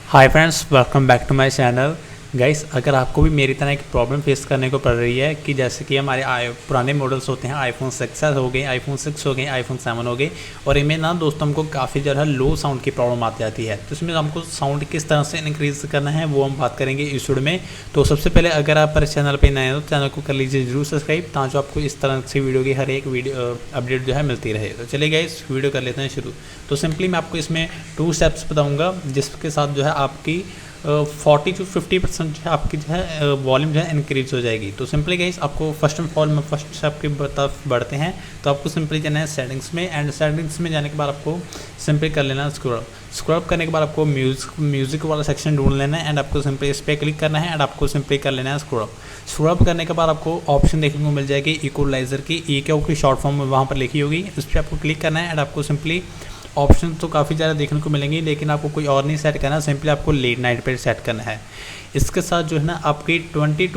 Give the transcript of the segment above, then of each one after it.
Hi friends, welcome back to my channel. Guys, अगर आपको भी मेरी तरह एक प्रॉब्लम फेस करने को पड़ रही है कि जैसे कि हमारे पुराने मॉडल्स होते हैं, आईफोन 6 हो गए, आईफोन 6 हो गए, आईफोन 7 हो गए, और इनमें ना दोस्तों हमको काफ़ी ज़्यादा लो साउंड की प्रॉब्लम आती जाती है। तो इसमें हमको साउंड किस तरह से इंक्रीज़ करना है वो हम बात करेंगे इस वीडियो में। तो सबसे पहले अगर आप इस चैनल पर नए हैं तो चैनल को कर लीजिए जरूर सब्सक्राइब, ताकि आपको इस तरह से वीडियो की हर एक वीडियो अपडेट जो है मिलती रहे। तो चलिए गाइस, वीडियो कर लेते हैं शुरू। तो सिंपली मैं आपको इसमें 2 स्टेप्स बताऊँगा जिसके साथ जो है आपकी 40 to 50% जो है आपकी जो है वॉल्यूम जो है इंक्रीज हो जाएगी। तो सिंपली गाइस, आपको first of all first step की तरफ बढ़ते हैं। तो आपको सिंपली जाना है सेटिंग्स में, एंड सेटिंग्स में जाने के बाद आपको सिंपली कर लेना है स्क्रॉल करने के बाद आपको म्यूज़िक वाला सेक्शन ढूंढ लेना है, एंड आपको सिंपली इस पर क्लिक करना है, एंड आपको सिंपली कर लेना है स्क्रॉल करने के बाद आपको ऑप्शन देखने को मिल जाएगी इक्वलाइजर की, ई की शॉर्ट फॉर्म में वहाँ पर लिखी होगी। इस पर आपको क्लिक करना है, एंड आपको सिंपली ऑप्शन तो काफ़ी ज़्यादा देखने को मिलेंगे, लेकिन आपको कोई और नहीं सेट करना, सिंपली आपको लेट नाइट पे सेट करना है। इसके साथ जो है ना आपकी 20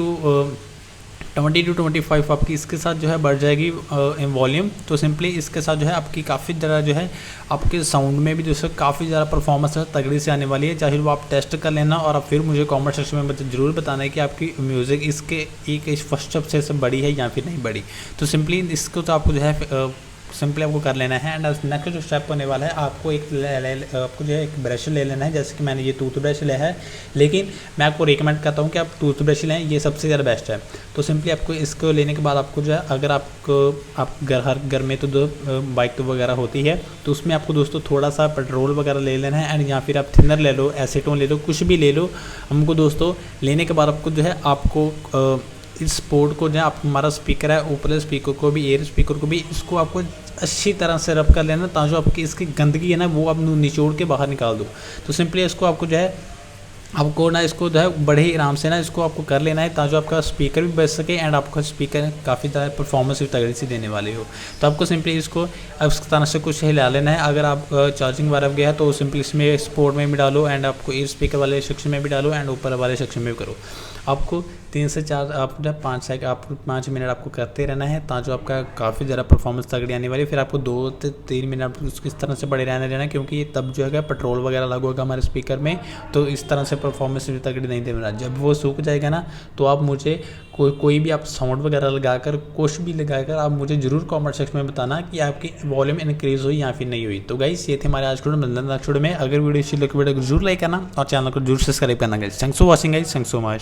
to 25 आपकी इसके साथ जो है बढ़ जाएगी वॉल्यूम। तो सिंपली इसके साथ जो है आपकी काफ़ी ज़्यादा जो है आपके साउंड में भी जो है काफ़ी ज़्यादा परफॉर्मेंस तगड़ी से आने वाली है। चाहे वो आप टेस्ट कर लेना, और आप फिर मुझे कमेंट सेक्शन में ज़रूर बताना है कि आपकी म्यूज़िक इसके इस फर्स्ट स्टेप से बढ़ी है या फिर नहीं बढ़ी। तो सिंपली इसको तो आपको जो है सिंपली आपको कर लेना है। एंड नेक्स्ट जो स्टेप होने वाला है, आपको आपको जो है एक ब्रश ले लेना है। जैसे कि मैंने ये टूथब्रश लिया है, लेकिन मैं आपको रिकमेंड करता हूँ कि आप टूथब्रश लें, ये सबसे ज़्यादा बेस्ट है। तो सिंपली आपको इसको लेने के बाद आपको जो है, अगर आप हर घर में तो दो बाइक वगैरह होती है, तो उसमें आपको दोस्तों थोड़ा सा पेट्रोल वगैरह ले लेना है, एंड या फिर आप थिनर ले लो, एसीटोन ले लो, कुछ भी ले लो। हमको दोस्तों लेने के बाद आपको जो है आपको इस पोर्ट को जो है आप हमारा स्पीकर है, ऊपर स्पीकर को भी, एयर स्पीकर को भी, इसको आपको अच्छी तरह से रब कर लेना, ताकि जो आपकी इसकी गंदगी है ना वो आप निचोड़ के बाहर निकाल दो। तो सिंपली इसको आपको जो है आपको ना इसको जो है बड़े ही आराम से ना इसको आपको कर लेना है, ताकि आपका स्पीकर भी बच सके, एंड आपका स्पीकर काफ़ी ज़्यादा परफॉर्मेंस भी तगड़ी सी देने वाली हो। तो आपको सिंपली इसको इस तरह से कुछ हिला लेना है। अगर आप चार्जिंग वाला गया तो सिंपली इसमें स्पोर्ट में भी डालो, एंड आपको एयर स्पीकर वाले सेक्शन में भी डालो, एंड ऊपर वाले सेक्शन में भी करो। आपको 3 से 4 आप जब 5 मिनट आपको करते रहना है, ताकि जो आपका काफ़ी ज़्यादा परफॉर्मेंस तगड़ी आने वाली है। फिर आपको 2 से 3 मिनट उसको इस तरह से बड़े रहने देना, क्योंकि तब जो है पेट्रोल वगैरह लागू होगा हमारे स्पीकर में, तो इस तरह से परफॉर्मेंस भी तगड़ी नहीं देना। जब वो सूख जाएगा ना, तो आप मुझे कोई भी आप साउंड वगैरह लगाकर, कुछ भी लगाकर आप मुझे ज़रूर कमेंट सेक्शन में बताना कि आपकी वॉल्यूम इंक्रीज़ हुई या फिर नहीं हुई। तो गाइस, ये थे हमारे आज के वीडियो में। अगर वीडियो अच्छी लगी वीडियो को जरूर लाइक करना, और चैनल को जरूर सब्सक्राइब करना guys. Thanks for watching guys, thanks so much.